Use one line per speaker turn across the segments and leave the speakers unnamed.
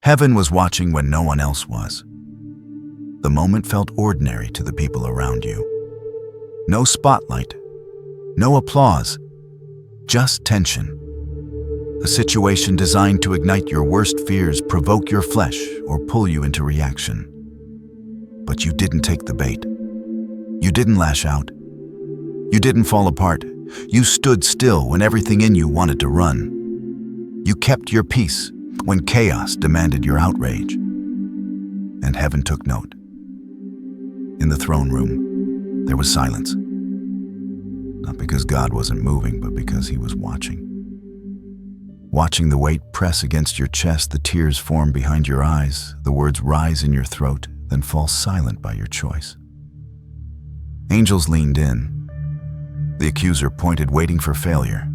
Heaven was watching when no one else was. The moment felt ordinary to the people around you. No spotlight, no applause, just tension. A situation designed to ignite your worst fears, provoke your flesh, or pull you into reaction. But you didn't take the bait. You didn't lash out. You didn't fall apart. You stood still when everything in you wanted to run. You kept your peace when chaos demanded your outrage. And heaven took note. In the throne room, there was silence. Not because God wasn't moving, but because he was watching. Watching the weight press against your chest, the tears form behind your eyes, the words rise in your throat, then fall silent by your choice. Angels leaned in. The accuser pointed, waiting for failure.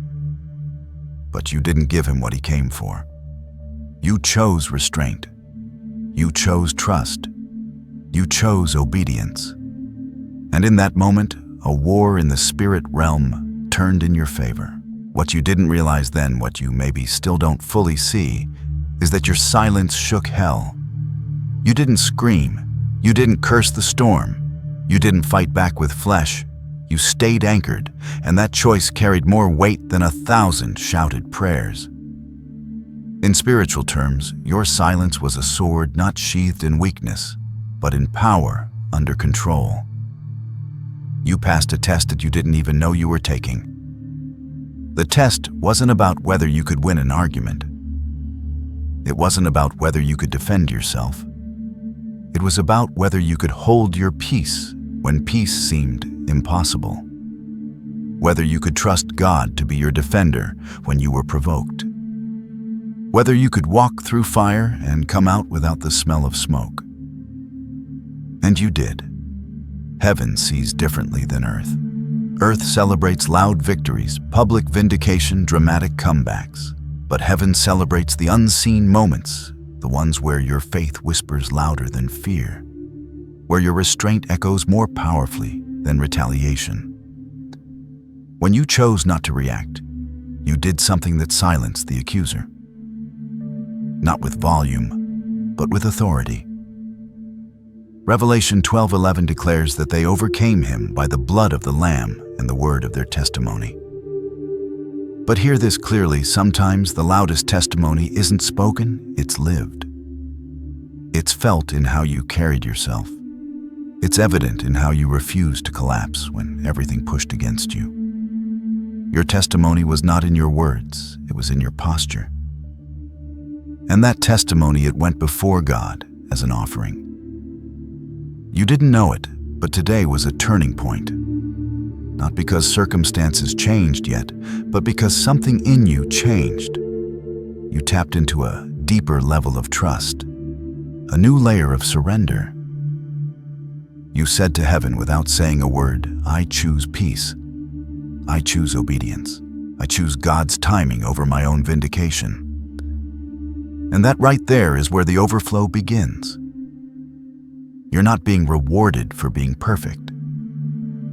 But you didn't give him what he came for. You chose restraint. You chose trust. You chose obedience. And in that moment, a war in the spirit realm turned in your favor. What you didn't realize then, what you maybe still don't fully see, is that your silence shook hell. You didn't scream. You didn't curse the storm. You didn't fight back with flesh. You stayed anchored, and that choice carried more weight than 1,000 shouted prayers. In spiritual terms, your silence was a sword not sheathed in weakness, but in power under control. You passed a test that you didn't even know you were taking. The test wasn't about whether you could win an argument. It wasn't about whether you could defend yourself. It was about whether you could hold your peace when peace seemed impossible. Whether you could trust God to be your defender when you were provoked. Whether you could walk through fire and come out without the smell of smoke. And you did. Heaven sees differently than earth. Earth celebrates loud victories, public vindication, dramatic comebacks. But heaven celebrates the unseen moments, the ones where your faith whispers louder than fear, where your restraint echoes more powerfully than retaliation. When you chose not to react, you did something that silenced the accuser. Not with volume, but with authority. Revelation 12:11 declares that they overcame him by the blood of the Lamb and the word of their testimony. But hear this clearly, sometimes the loudest testimony isn't spoken, it's lived. It's felt in how you carried yourself. It's evident in how you refused to collapse when everything pushed against you. Your testimony was not in your words, it was in your posture. And that testimony, it went before God as an offering. You didn't know it, but today was a turning point. Not because circumstances changed yet, but because something in you changed. You tapped into a deeper level of trust, a new layer of surrender. You said to heaven without saying a word, I choose peace. I choose obedience. I choose God's timing over my own vindication. And that right there is where the overflow begins. You're not being rewarded for being perfect.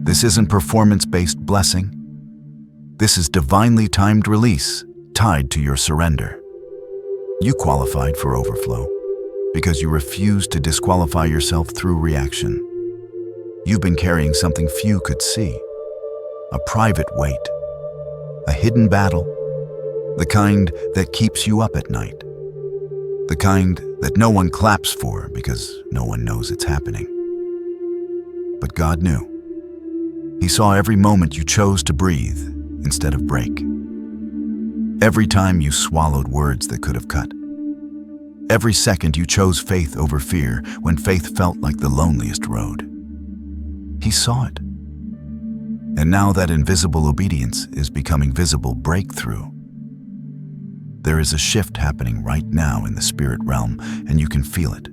This isn't performance-based blessing. This is divinely timed release tied to your surrender. You qualified for overflow because you refused to disqualify yourself through reaction. You've been carrying something few could see, a private weight, a hidden battle, the kind that keeps you up at night, the kind that no one claps for because no one knows it's happening. But God knew. He saw every moment you chose to breathe instead of break. Every time you swallowed words that could have cut. Every second you chose faith over fear when faith felt like the loneliest road. He saw it. And now that invisible obedience is becoming visible breakthrough. There is a shift happening right now in the spirit realm, and you can feel it.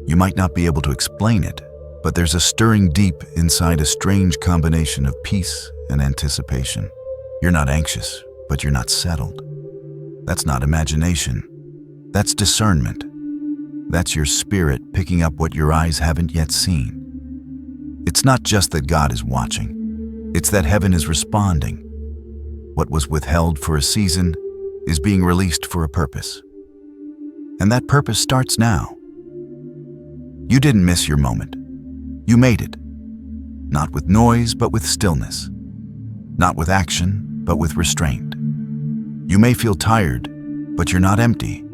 You might not be able to explain it, but there's a stirring deep inside, a strange combination of peace and anticipation. You're not anxious, but you're not settled. That's not imagination. That's discernment. That's your spirit picking up what your eyes haven't yet seen. It's not just that God is watching. It's that heaven is responding. What was withheld for a season is being released for a purpose. And that purpose starts now. You didn't miss your moment. You made it. Not with noise, but with stillness. Not with action, but with restraint. You may feel tired, but you're not empty.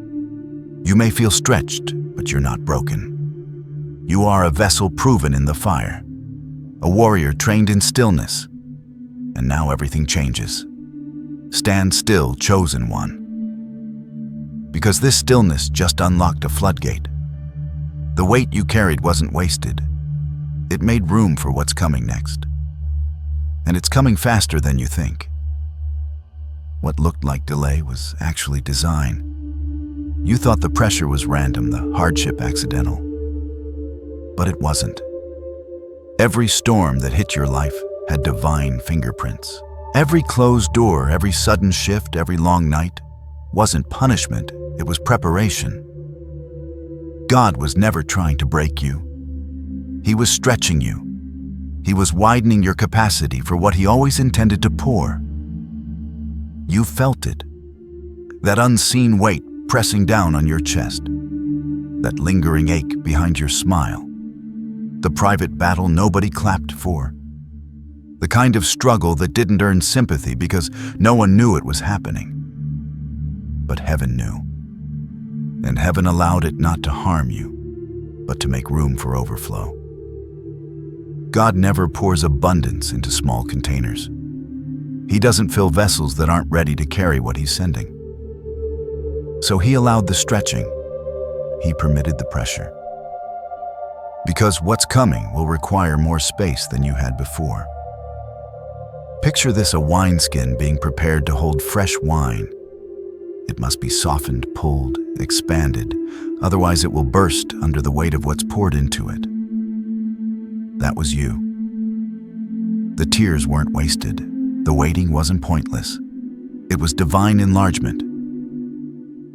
You may feel stretched, but you're not broken. You are a vessel proven in the fire, a warrior trained in stillness. And now everything changes. Stand still, chosen one. Because this stillness just unlocked a floodgate. The weight you carried wasn't wasted. It made room for what's coming next. And it's coming faster than you think. What looked like delay was actually design. You thought the pressure was random, the hardship accidental. But it wasn't. Every storm that hit your life had divine fingerprints. Every closed door, every sudden shift, every long night wasn't punishment, it was preparation. God was never trying to break you. He was stretching you. He was widening your capacity for what he always intended to pour. You felt it. That unseen weight pressing down on your chest. That lingering ache behind your smile. The private battle nobody clapped for. The kind of struggle that didn't earn sympathy because no one knew it was happening. But heaven knew. And heaven allowed it not to harm you, but to make room for overflow. God never pours abundance into small containers. He doesn't fill vessels that aren't ready to carry what he's sending. So he allowed the stretching. He permitted the pressure. Because what's coming will require more space than you had before. Picture this: a wineskin being prepared to hold fresh wine. It must be softened, pulled, expanded, otherwise it will burst under the weight of what's poured into it. That was you. The tears weren't wasted. The waiting wasn't pointless. It was divine enlargement.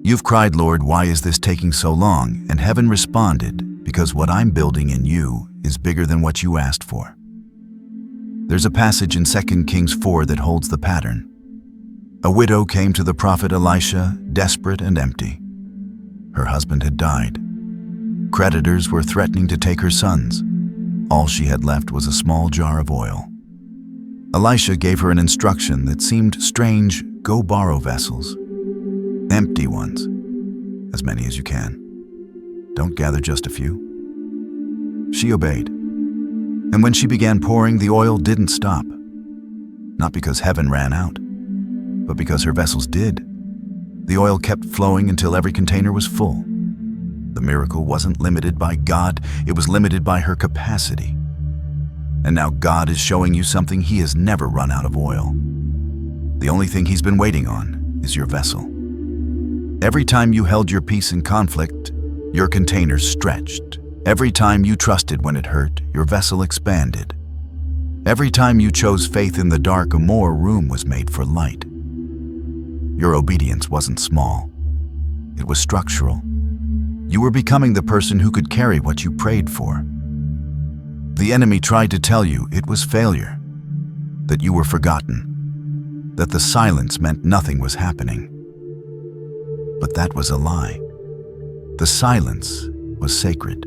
You've cried, "Lord, why is this taking so long?" And heaven responded, "Because what I'm building in you is bigger than what you asked for." There's a passage in 2 Kings 4 that holds the pattern. A widow came to the prophet Elisha, desperate and empty. Her husband had died. Creditors were threatening to take her sons. All she had left was a small jar of oil. Elisha gave her an instruction that seemed strange: go borrow vessels. Empty ones. As many as you can. Don't gather just a few. She obeyed. And when she began pouring, the oil didn't stop. Not because heaven ran out, but because her vessels did. The oil kept flowing until every container was full. The miracle wasn't limited by God, it was limited by her capacity. And now God is showing you something: he has never run out of oil. The only thing he's been waiting on is your vessel. Every time you held your peace in conflict, your container stretched. Every time you trusted when it hurt, your vessel expanded. Every time you chose faith in the dark, more room was made for light. Your obedience wasn't small. It was structural. You were becoming the person who could carry what you prayed for. The enemy tried to tell you it was failure, that you were forgotten, that the silence meant nothing was happening. But that was a lie. The silence was sacred.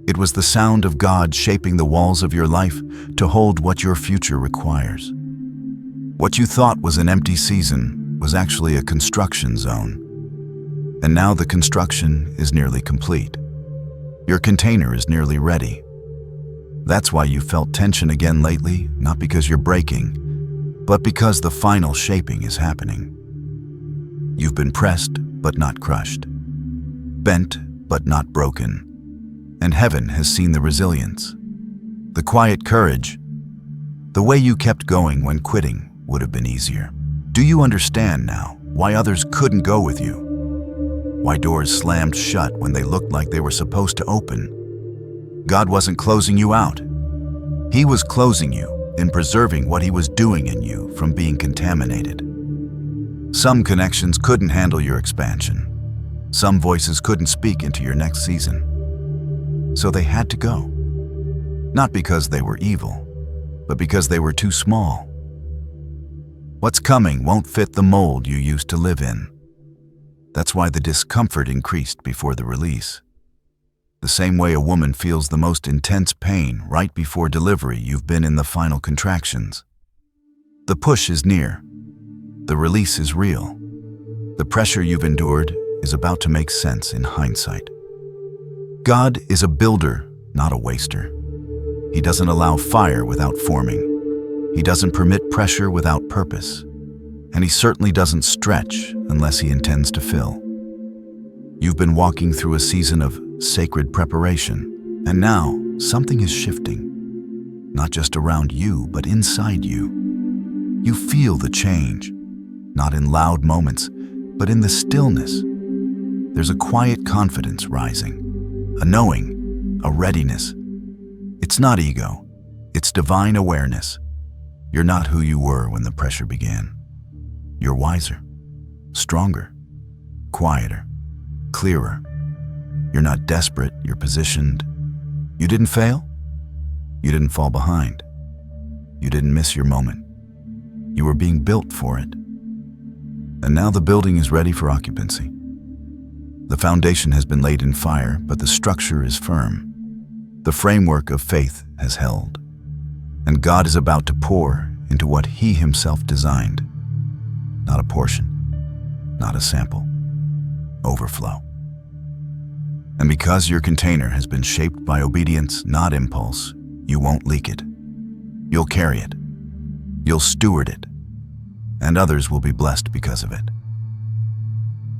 It was the sound of God shaping the walls of your life to hold what your future requires. What you thought was an empty season was actually a construction zone. And now the construction is nearly complete. Your container is nearly ready. That's why you felt tension again lately, not because you're breaking, but because the final shaping is happening. You've been pressed, but not crushed. Bent, but not broken. And heaven has seen the resilience, the quiet courage, the way you kept going when quitting would have been easier. Do you understand now why others couldn't go with you? Why doors slammed shut when they looked like they were supposed to open? God wasn't closing you out. He was closing you in preserving what he was doing in you from being contaminated. Some connections couldn't handle your expansion. Some voices couldn't speak into your next season. So they had to go. Not because they were evil, but because they were too small. What's coming won't fit the mold you used to live in. That's why the discomfort increased before the release. The same way a woman feels the most intense pain right before delivery, you've been in the final contractions. The push is near. The release is real. The pressure you've endured is about to make sense in hindsight. God is a builder, not a waster. He doesn't allow fire without forming. He doesn't permit pressure without purpose. And he certainly doesn't stretch unless he intends to fill. You've been walking through a season of sacred preparation, and now something is shifting. Not just around you, but inside you. You feel the change, not in loud moments, but in the stillness. There's a quiet confidence rising, a knowing, a readiness. It's not ego, it's divine awareness. You're not who you were when the pressure began. You're wiser, stronger, quieter, clearer. You're not desperate, you're positioned. You didn't fail. You didn't fall behind. You didn't miss your moment. You were being built for it. And now the building is ready for occupancy. The foundation has been laid in fire, but the structure is firm. The framework of faith has held. And God is about to pour into what He Himself designed. Not a portion, not a sample. Overflow. And because your container has been shaped by obedience, not impulse, you won't leak it. You'll carry it. You'll steward it. And others will be blessed because of it.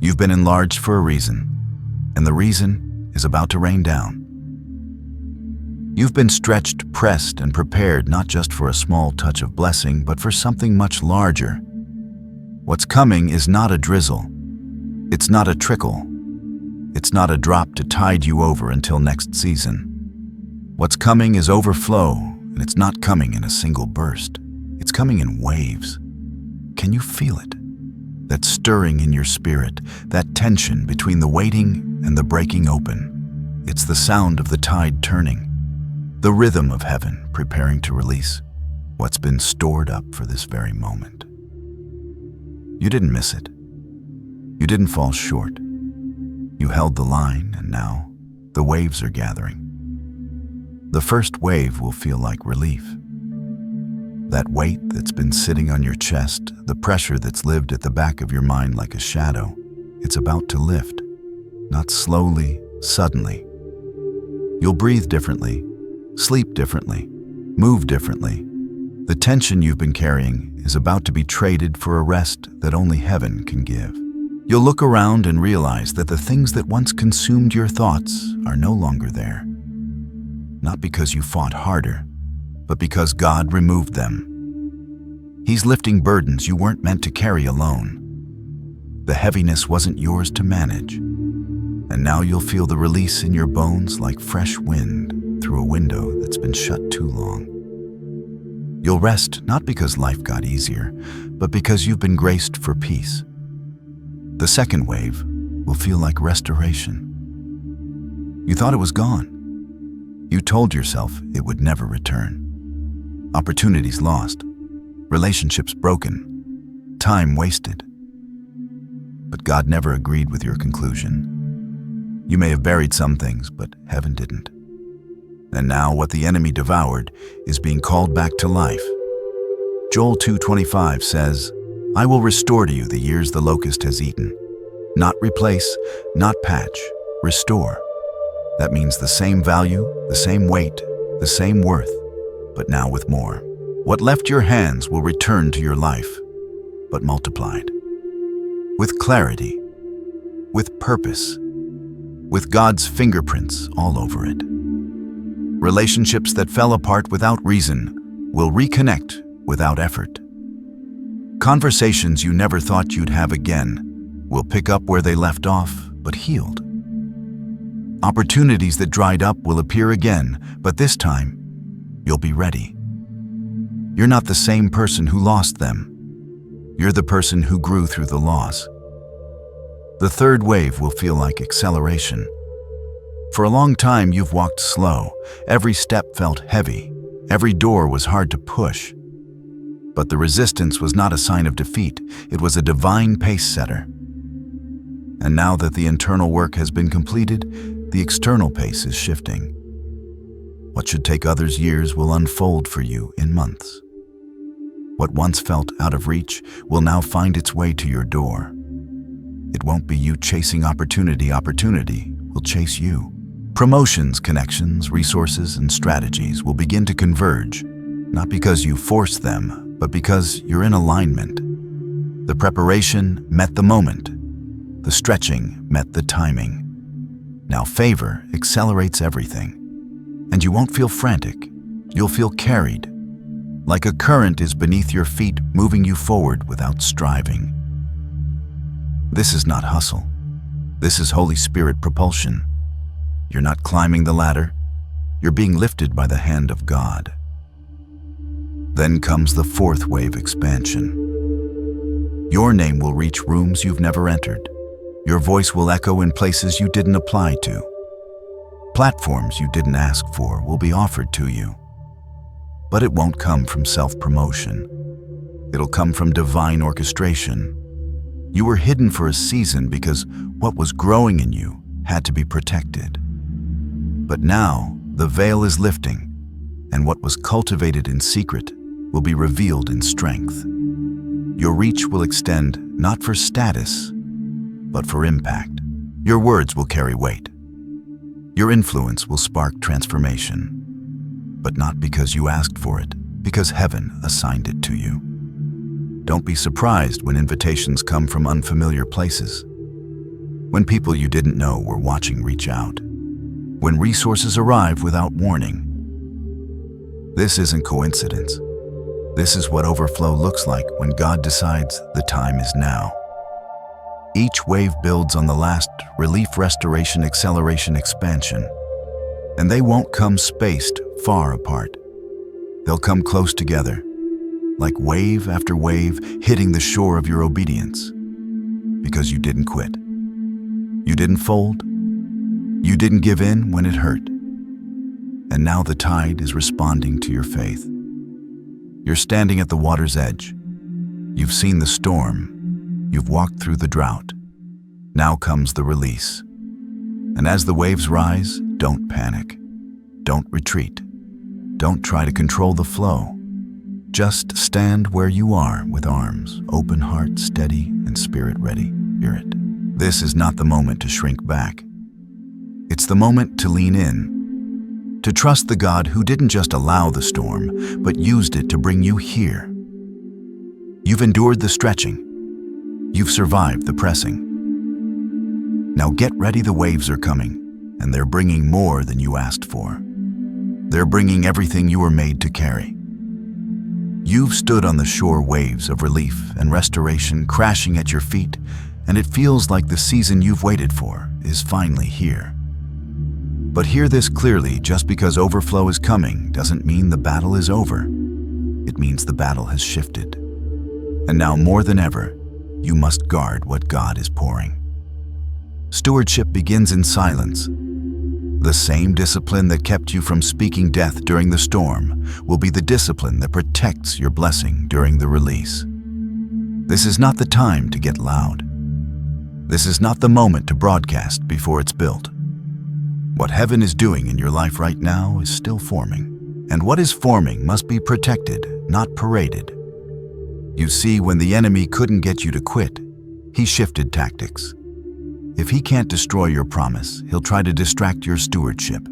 You've been enlarged for a reason, and the reason is about to rain down. You've been stretched, pressed, and prepared not just for a small touch of blessing, but for something much larger. What's coming is not a drizzle. It's not a trickle. It's not a drop to tide you over until next season. What's coming is overflow, and it's not coming in a single burst. It's coming in waves. Can you feel it? That stirring in your spirit, that tension between the waiting and the breaking open. It's the sound of the tide turning, the rhythm of heaven preparing to release what's been stored up for this very moment. You didn't miss it. You didn't fall short. You held the line, and now the waves are gathering. The first wave will feel like relief. That weight that's been sitting on your chest, the pressure that's lived at the back of your mind like a shadow, it's about to lift. Not slowly, suddenly. You'll breathe differently, sleep differently, move differently. The tension you've been carrying is about to be traded for a rest that only heaven can give. You'll look around and realize that the things that once consumed your thoughts are no longer there. Not because you fought harder, but because God removed them. He's lifting burdens you weren't meant to carry alone. The heaviness wasn't yours to manage. And now you'll feel the release in your bones like fresh wind through a window that's been shut too long. You'll rest not because life got easier, but because you've been graced for peace. The second wave will feel like restoration. You thought it was gone. You told yourself it would never return. Opportunities lost, relationships broken, time wasted. But God never agreed with your conclusion. You may have buried some things, but heaven didn't. And now what the enemy devoured is being called back to life. Joel 2:25 says, "I will restore to you the years the locust has eaten." Not replace, not patch, restore. That means the same value, the same weight, the same worth, but now with more. What left your hands will return to your life, but multiplied. With clarity, with purpose, with God's fingerprints all over it. Relationships that fell apart without reason will reconnect without effort. Conversations you never thought you'd have again will pick up where they left off, but healed. Opportunities that dried up will appear again, but this time, you'll be ready. You're not the same person who lost them. You're the person who grew through the loss. The third wave will feel like acceleration. For a long time, you've walked slow. Every step felt heavy. Every door was hard to push. But the resistance was not a sign of defeat. It was a divine pace setter. And now that the internal work has been completed, the external pace is shifting. What should take others years will unfold for you in months. What once felt out of reach will now find its way to your door. It won't be you chasing opportunity, opportunity will chase you. Promotions, connections, resources, and strategies will begin to converge, not because you force them, but because you're in alignment. The preparation met the moment. The stretching met the timing. Now favor accelerates everything. And you won't feel frantic. You'll feel carried. Like a current is beneath your feet, moving you forward without striving. This is not hustle. This is Holy Spirit propulsion. You're not climbing the ladder. You're being lifted by the hand of God. Then comes the fourth wave expansion. Your name will reach rooms you've never entered. Your voice will echo in places you didn't apply to. Platforms you didn't ask for will be offered to you. But it won't come from self-promotion. It'll come from divine orchestration. You were hidden for a season because what was growing in you had to be protected. But now the veil is lifting, and what was cultivated in secret will be revealed in strength. Your reach will extend not for status, but for impact. Your words will carry weight. Your influence will spark transformation. But not because you asked for it, because heaven assigned it to you. Don't be surprised when invitations come from unfamiliar places. When people you didn't know were watching reach out. When resources arrive without warning. This isn't coincidence. This is what overflow looks like when God decides the time is now. Each wave builds on the last: relief, restoration, acceleration, expansion. And they won't come spaced far apart. They'll come close together, like wave after wave hitting the shore of your obedience. Because you didn't quit. You didn't fold. You didn't give in when it hurt. And now the tide is responding to your faith. You're standing at the water's edge. You've seen the storm. You've walked through the drought. Now comes the release. And as the waves rise, don't panic. Don't retreat. Don't try to control the flow. Just stand where you are with arms open, heart steady, and spirit ready. Spirit. This is not the moment to shrink back. It's the moment to lean in. To trust the God who didn't just allow the storm, but used it to bring you here. You've endured the stretching. You've survived the pressing. Now get ready, the waves are coming, and they're bringing more than you asked for. They're bringing everything you were made to carry. You've stood on the shore, waves of relief and restoration crashing at your feet, and it feels like the season you've waited for is finally here. But hear this clearly: just because overflow is coming doesn't mean the battle is over. It means the battle has shifted. And now more than ever, you must guard what God is pouring. Stewardship begins in silence. The same discipline that kept you from speaking death during the storm will be the discipline that protects your blessing during the release. This is not the time to get loud. This is not the moment to broadcast before it's built. What heaven is doing in your life right now is still forming. And what is forming must be protected, not paraded. You see, when the enemy couldn't get you to quit, he shifted tactics. If he can't destroy your promise, he'll try to distract your stewardship.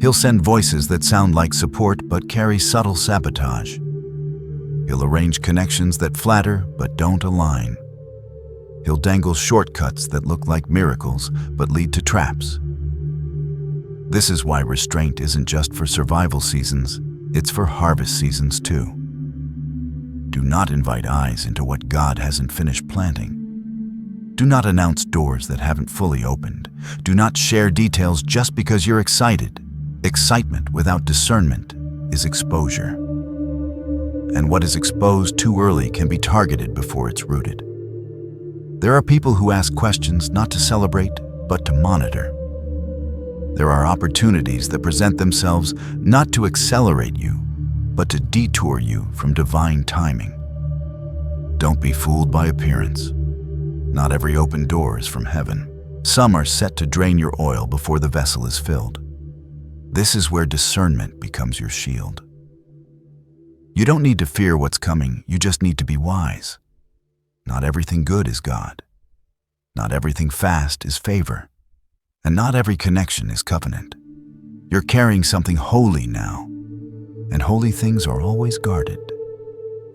He'll send voices that sound like support but carry subtle sabotage. He'll arrange connections that flatter but don't align. He'll dangle shortcuts that look like miracles but lead to traps. This is why restraint isn't just for survival seasons, it's for harvest seasons too. Do not invite eyes into what God hasn't finished planting. Do not announce doors that haven't fully opened. Do not share details just because you're excited. Excitement without discernment is exposure. And what is exposed too early can be targeted before it's rooted. There are people who ask questions not to celebrate, but to monitor. There are opportunities that present themselves not to accelerate you, but to detour you from divine timing. Don't be fooled by appearance. Not every open door is from heaven. Some are set to drain your oil before the vessel is filled. This is where discernment becomes your shield. You don't need to fear what's coming, you just need to be wise. Not everything good is God. Not everything fast is favor. And not every connection is covenant. You're carrying something holy now, and holy things are always guarded.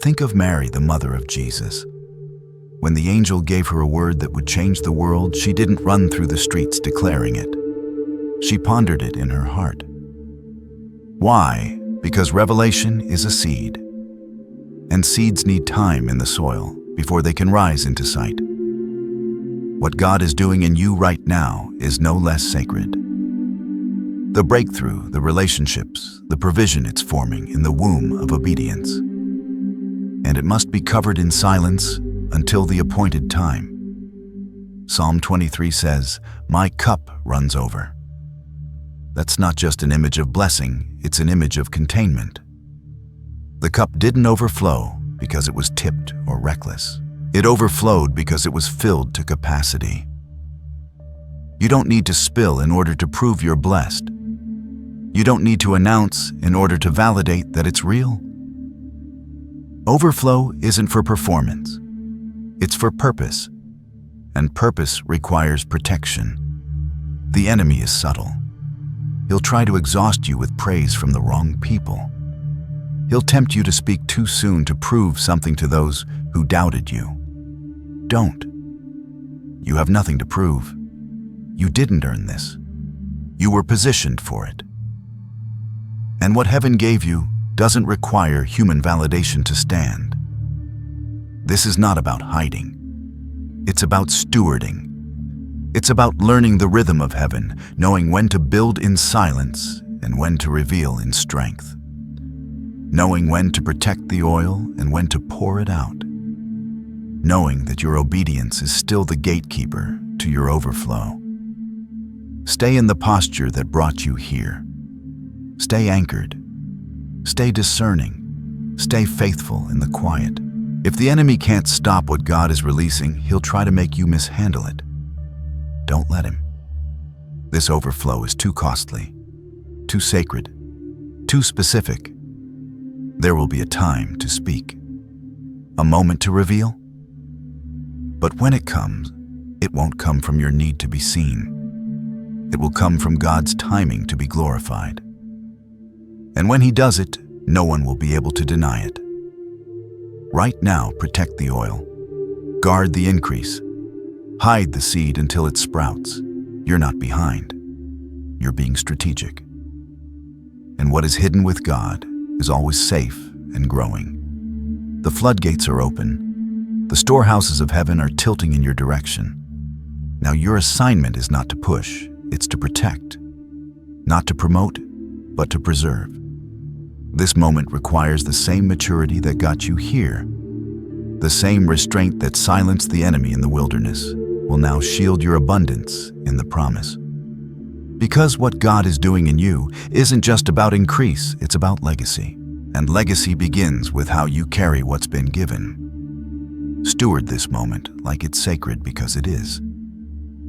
Think of Mary, the mother of Jesus. When the angel gave her a word that would change the world, she didn't run through the streets declaring it. She pondered it in her heart. Why? Because revelation is a seed, and seeds need time in the soil before they can rise into sight. What God is doing in you right now is no less sacred. The breakthrough, the relationships, the provision it's forming in the womb of obedience. And it must be covered in silence until the appointed time. Psalm 23 says, "My cup runs over." That's not just an image of blessing, it's an image of containment. The cup didn't overflow because it was tipped or reckless. It overflowed because it was filled to capacity. You don't need to spill in order to prove you're blessed. You don't need to announce in order to validate that it's real. Overflow isn't for performance. It's for purpose, and purpose requires protection. The enemy is subtle. He'll try to exhaust you with praise from the wrong people. He'll tempt you to speak too soon to prove something to those who doubted you. Don't. You have nothing to prove. You didn't earn this. You were positioned for it. And what heaven gave you doesn't require human validation to stand. This is not about hiding. It's about stewarding. It's about learning the rhythm of heaven, knowing when to build in silence and when to reveal in strength. Knowing when to protect the oil and when to pour it out. Knowing that your obedience is still the gatekeeper to your overflow. Stay in the posture that brought you here. Stay anchored. Stay discerning. Stay faithful in the quiet. If the enemy can't stop what God is releasing, he'll try to make you mishandle it. Don't let him. This overflow is too costly, too sacred, too specific. There will be a time to speak, a moment to reveal. But when it comes, it won't come from your need to be seen. It will come from God's timing to be glorified. And when he does it, no one will be able to deny it. Right now, protect the oil. Guard the increase. Hide the seed until it sprouts. You're not behind. You're being strategic. And what is hidden with God is always safe and growing. The floodgates are open. The storehouses of heaven are tilting in your direction. Now your assignment is not to push, it's to protect. Not to promote, but to preserve. This moment requires the same maturity that got you here. The same restraint that silenced the enemy in the wilderness will now shield your abundance in the promise. Because what God is doing in you isn't just about increase, it's about legacy. And legacy begins with how you carry what's been given. Steward this moment like it's sacred because it is.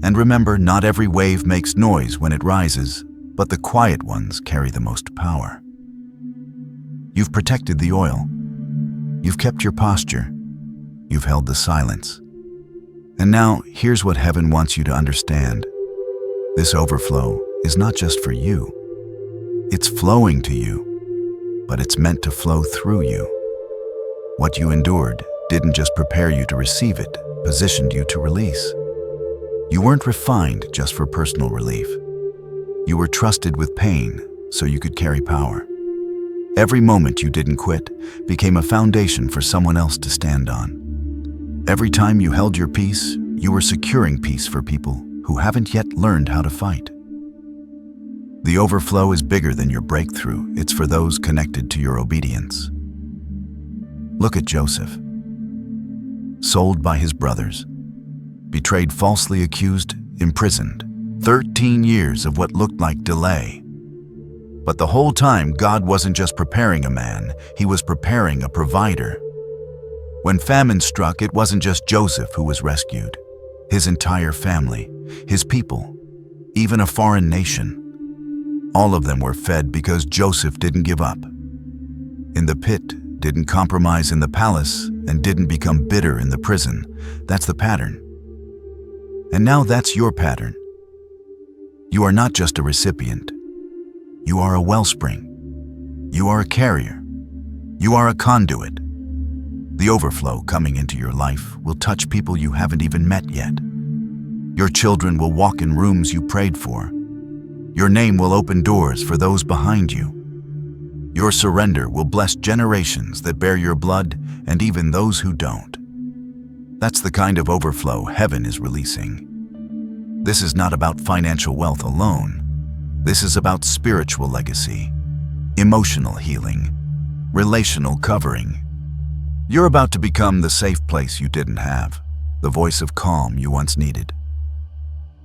And remember, not every wave makes noise when it rises, but the quiet ones carry the most power. You've protected the oil. You've kept your posture. You've held the silence. And now, here's what heaven wants you to understand. This overflow is not just for you. It's flowing to you, but it's meant to flow through you. What you endured didn't just prepare you to receive it, positioned you to release. You weren't refined just for personal relief. You were trusted with pain so you could carry power. Every moment you didn't quit became a foundation for someone else to stand on. Every time you held your peace, you were securing peace for people who haven't yet learned how to fight. The overflow is bigger than your breakthrough. It's for those connected to your obedience. Look at Joseph. Sold by his brothers, betrayed, falsely accused, imprisoned. 13 years of what looked like delay. But the whole time, God wasn't just preparing a man, he was preparing a provider. When famine struck, it wasn't just Joseph who was rescued. his entire family, his people, even a foreign nation. All of them were fed because Joseph didn't give up. In the pit, didn't compromise in the palace, and didn't become bitter in the prison. That's the pattern. And now that's your pattern. You are not just a recipient. You are a wellspring. You are a carrier. You are a conduit. The overflow coming into your life will touch people you haven't even met yet. Your children will walk in rooms you prayed for. Your name will open doors for those behind you. Your surrender will bless generations that bear your blood and even those who don't. That's the kind of overflow heaven is releasing. This is not about financial wealth alone. This is about spiritual legacy, emotional healing, relational covering. You're about to become the safe place you didn't have, the voice of calm you once needed,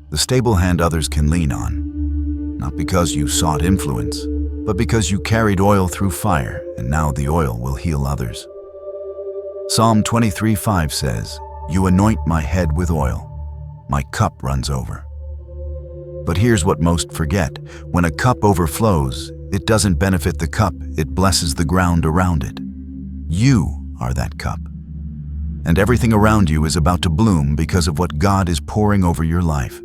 the stable hand others can lean on. Not because you sought influence, but because you carried oil through fire, and now the oil will heal others. Psalm 23:5 says, "You anoint my head with oil. My cup runs over." But here's what most forget. When a cup overflows, it doesn't benefit the cup, it blesses the ground around it. You are that cup. And everything around you is about to bloom because of what God is pouring over your life.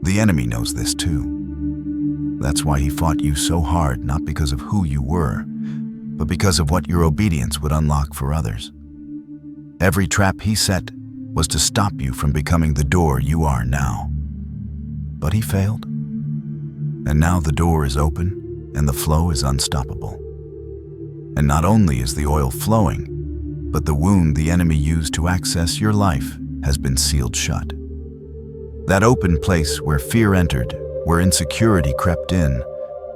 The enemy knows this too. That's why he fought you so hard, not because of who you were, but because of what your obedience would unlock for others. Every trap he set was to stop you from becoming the door you are now. But he failed. And now the door is open and the flow is unstoppable. And not only is the oil flowing, but the wound the enemy used to access your life has been sealed shut. That open place where fear entered, where insecurity crept in,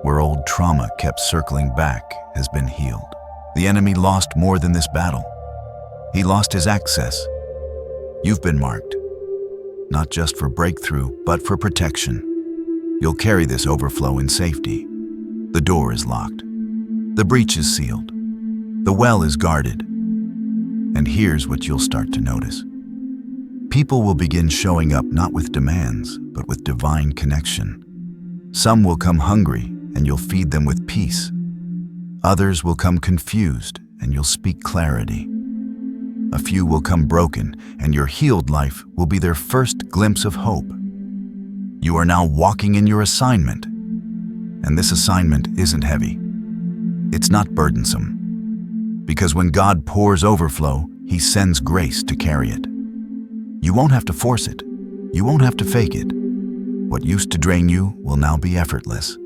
where old trauma kept circling back, has been healed. The enemy lost more than this battle. He lost his access. You've been marked, not just for breakthrough, but for protection. You'll carry this overflow in safety. The door is locked. The breach is sealed. The well is guarded. And here's what you'll start to notice. People will begin showing up not with demands, but with divine connection. Some will come hungry, and you'll feed them with peace. Others will come confused, and you'll speak clarity. A few will come broken, and your healed life will be their first glimpse of hope. You are now walking in your assignment, and this assignment isn't heavy. It's not burdensome, because when God pours overflow, He sends grace to carry it. You won't have to force it. You won't have to fake it. What used to drain you will now be effortless.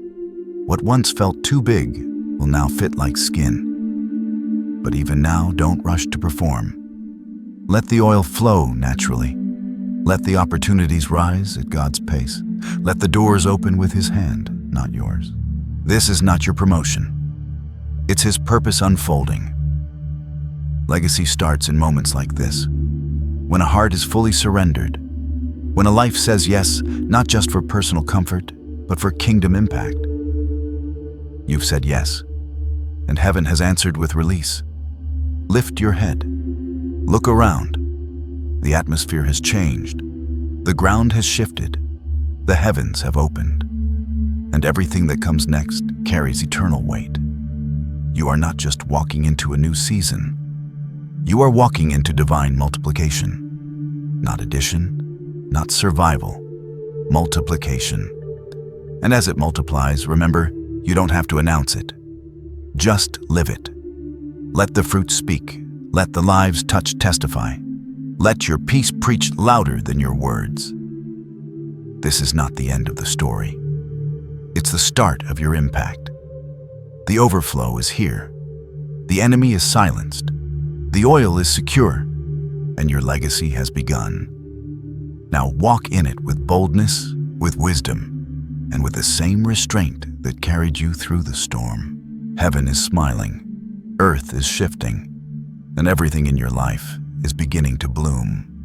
What once felt too big will now fit like skin. But even now, don't rush to perform. Let the oil flow naturally. Let the opportunities rise at God's pace. Let the doors open with His hand, not yours. This is not your promotion. It's His purpose unfolding. Legacy starts in moments like this. When a heart is fully surrendered. When a life says yes, not just for personal comfort, but for kingdom impact. You've said yes, and heaven has answered with release. Lift your head. Look around. The atmosphere has changed. The ground has shifted. The heavens have opened. And everything that comes next carries eternal weight. You are not just walking into a new season. You are walking into divine multiplication. Not addition, not survival, multiplication. And as it multiplies, remember, you don't have to announce it. Just live it. Let the fruit speak. Let the lives touched testify. Let your peace preach louder than your words. This is not the end of the story. It's the start of your impact. The overflow is here. The enemy is silenced. The oil is secure, and your legacy has begun. Now walk in it with boldness, with wisdom, and with the same restraint that carried you through the storm. Heaven is smiling, earth is shifting, and everything in your life is beginning to bloom.